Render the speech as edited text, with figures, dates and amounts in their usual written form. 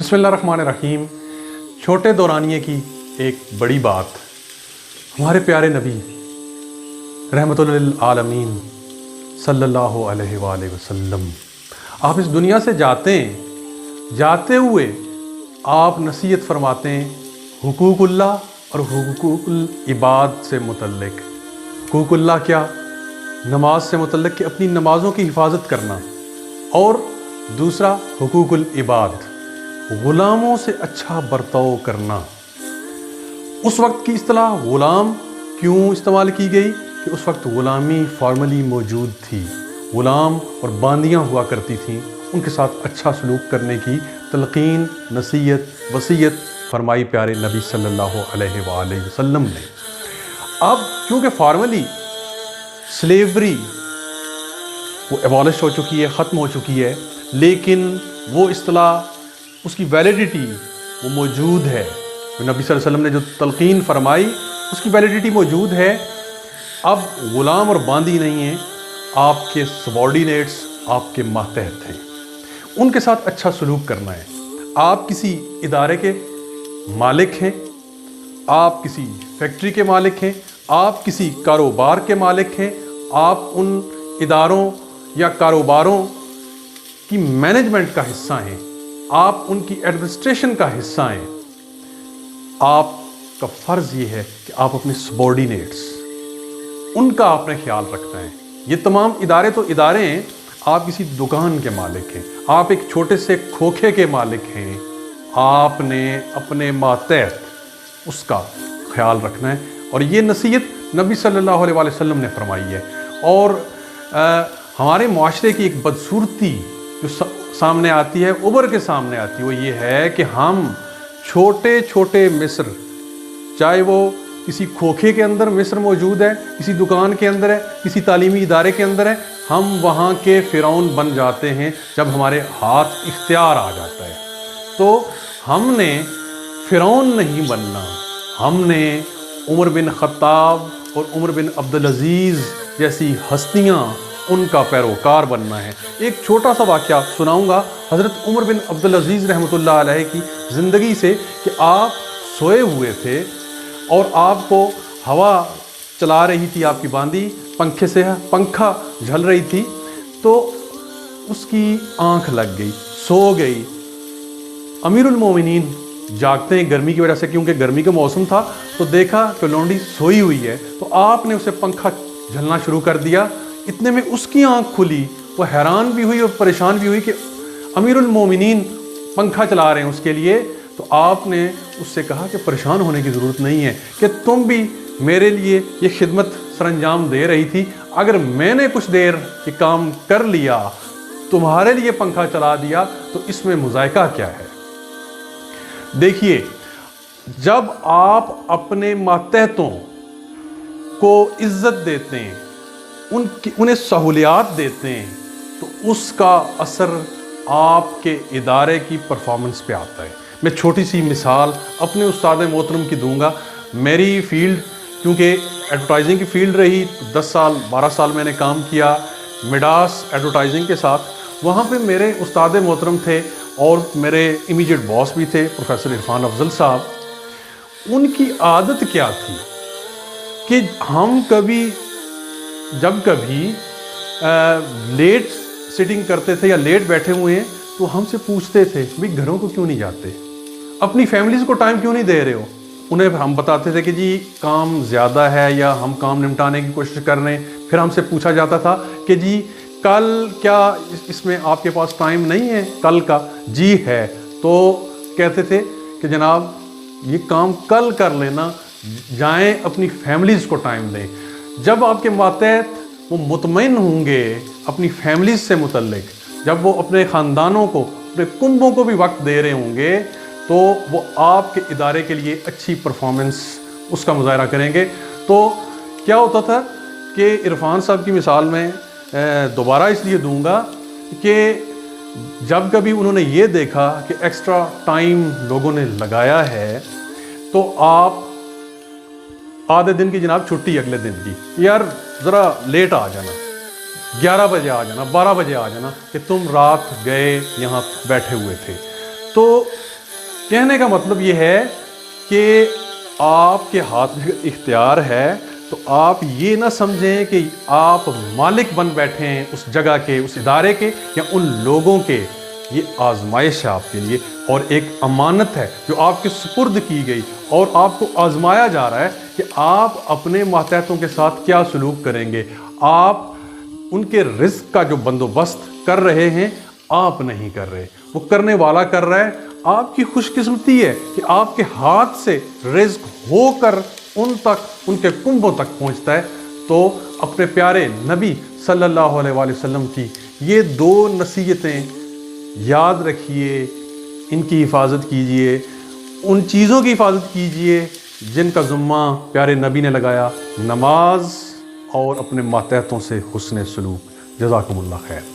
बिस्मिल्लाहिर्रहमानिर्रहीम। छोटे दौरानिये की एक बड़ी बात। हमारे प्यारे नबी रहमतुल लिल आलमीन सल्लल्लाहु अलैहि वसल्लम आप इस दुनिया से जाते हुए आप नसीहत फरमाते हैं हुकूकुल्लाह और हुकूकुल इबाद से मुतल्लिक। हुकूकुल्लाह क्या? नमाज से मुतल्लिक कि अपनी नमाज़ों की हिफाजत करना, और दूसरा हुकूकुल इबाद ग़ुलामों से अच्छा बर्ताव करना। उस वक्त की इस्तिलाह ग़ुलाम क्यों इस्तेमाल की गई कि उस वक्त ग़ुलामी फॉर्मली मौजूद थी। ग़ुलाम और बांदियाँ हुआ करती थीं, उनके साथ अच्छा सलूक करने की तलक़ीन, नसीहत, वसीयत फरमाई प्यारे नबी सल्लल्लाहु अलैहि वसल्लम ने। अब क्योंकि फॉर्मली स्लेवरी वो एबॉलिश हो चुकी है, ख़त्म हो चुकी है, लेकिन वो इस्तिलाह, उसकी वैलिडिटी वो मौजूद है। नबी सल्लल्लाहु अलैहि वसल्लम ने जो तलक़ीन फरमाई उसकी वैलिडिटी मौजूद है। अब ग़ुलाम और बांदी नहीं हैं, आपके सबॉर्डिनेट्स, आपके मातहत हैं, उनके साथ अच्छा सलूक करना है। आप किसी इदारे के मालिक हैं, आप किसी फैक्ट्री के मालिक हैं, आप किसी कारोबार के मालिक हैं, आप उन इदारों या कारोबारों की मैनेजमेंट का हिस्सा हैं, आप उनकी एडमिनिस्ट्रेशन का हिस्सा हैं। आपका फ़र्ज़ ये है कि आप अपने सबॉर्डिनेट्स, उनका आपने ख्याल रखना है। ये तमाम इदारे तो इदारे हैं। आप किसी दुकान के मालिक हैं, आप एक छोटे से खोखे के मालिक हैं, आपने अपने मातहत उसका ख्याल रखना है। और ये नसीहत नबी सल्लल्लाहु अलैहि वसल्लम ने फरमाई है। और हमारे माशरे की एक बदसूरती जो सामने आती है, उभर के सामने आती है, वो ये है कि हम छोटे छोटे मिस्र, चाहे वो किसी खोखे के अंदर मिस्र मौजूद है, किसी दुकान के अंदर है, किसी तालीमी इदारे के अंदर है, हम वहाँ के फ़िरौन बन जाते हैं जब हमारे हाथ इख्तियार आ जाता है। तो हमने फ़िरौन नहीं बनना, हमने उमर बिन ख़त्ताब और उमर बिन अब्दुल अज़ीज़ जैसी हस्तियाँ, उनका पैरोकार बनना है। एक छोटा सा वाक़या सुनाऊंगा हज़रत उमर बिन अब्दुल अज़ीज़ रहमतुल्लाह अलैह की ज़िंदगी से कि आप सोए हुए थे और आपको हवा चला रही थी, आपकी बांदी पंखे से पंखा झल रही थी, तो उसकी आँख लग गई, सो गई। अमीरुल मोमिनीन जागते हैं गर्मी की वजह से, क्योंकि गर्मी का मौसम था, तो देखा कि लौंडी सोई हुई है, तो आपने उसे पंखा झलना शुरू कर दिया। इतने में उसकी आंख खुली, वो हैरान भी हुई और परेशान भी हुई कि अमीरुल मोमिनीन पंखा चला रहे हैं उसके लिए। तो आपने उससे कहा कि परेशान होने की ज़रूरत नहीं है, कि तुम भी मेरे लिए ये खिदमत सरंजाम दे रही थी, अगर मैंने कुछ देर ये काम कर लिया, तुम्हारे लिए पंखा चला दिया, तो इसमें मुज़ायका क्या है। देखिए, जब आप अपने मातहतों को इज़्ज़त देते हैं, उन्हें सहूलियात देते हैं, तो उसका असर आपके इदारे की परफॉर्मेंस पे आता है। मैं छोटी सी मिसाल अपने उस्ताद मोहतरम की दूंगा। मेरी फील्ड क्योंकि एडवर्टाइजिंग की फील्ड रही, 10 साल 12 साल मैंने काम किया मिडास एडवर्टाइजिंग के साथ। वहाँ पे मेरे उस्ताद मोहतरम थे और मेरे इमीडिएट बॉस भी थे प्रोफेसर इरफान अफजल साहब। उनकी आदत क्या थी कि हम जब कभी लेट सिटिंग करते थे या लेट बैठे हुए हैं, तो हमसे पूछते थे, भाई घरों को क्यों नहीं जाते, अपनी फैमिलीज़ को टाइम क्यों नहीं दे रहे हो। उन्हें हम बताते थे कि जी काम ज़्यादा है या हम काम निपटाने की कोशिश कर रहे हैं। फिर हमसे पूछा जाता था कि जी कल क्या इसमें आपके पास टाइम नहीं है कल का? जी है। तो कहते थे कि जनाब ये काम कल कर लेना, जाएं अपनी फैमिलीज़ को टाइम दें। जब आपके मातहत वो मुतमईन होंगे अपनी फैमिलीज़ से मुतल्लिक, जब वो अपने ख़ानदानों को, अपने कुंबों को भी वक्त दे रहे होंगे, तो वो आपके इदारे के लिए अच्छी परफॉर्मेंस उसका मुज़ाहरा करेंगे। तो क्या होता था कि इरफान साहब की मिसाल में दोबारा इसलिए दूंगा कि जब कभी उन्होंने ये देखा कि एक्स्ट्रा टाइम लोगों ने लगाया है, तो आप आधे दिन की जनाब छुट्टी, अगले दिन की यार ज़रा लेट आ जाना, 11 बजे आ जाना, 12 बजे आ जाना, कि तुम रात गए यहाँ बैठे हुए थे। तो کہنے کا مطلب یہ ہے کہ آپ کے ہاتھ میں اختیار ہے تو آپ یہ نہ سمجھیں کہ آپ مالک بن بیٹھے ہیں اس جگہ کے، اس ادارے کے یا ان لوگوں کے۔ یہ آزمائش ہے آپ کے لیے اور ایک امانت ہے جو آپ کے سپرد کی گئی، اور آپ کو آزمایا جا رہا ہے کہ آپ اپنے ماتحتوں کے ساتھ کیا سلوک کریں گے۔ آپ ان کے رزق کا جو بندوبست کر رہے ہیں آپ نہیں کر رہے، وہ کرنے والا کر رہا ہے۔ آپ کی خوش قسمتی ہے کہ آپ کے ہاتھ سے رزق ہو کر ان تک، ان کے کنبوں تک پہنچتا ہے۔ تو اپنے پیارے نبی صلی اللہ علیہ وآلہ وسلم کی یہ دو نصیحتیں یاد رکھیے، ان کی حفاظت کیجئے، ان چیزوں کی حفاظت کیجئے جن کا ذمہ پیارے نبی نے لگایا، نماز اور اپنے ماتحتوں سے حسن سلوک۔ جزاکم اللہ خیر۔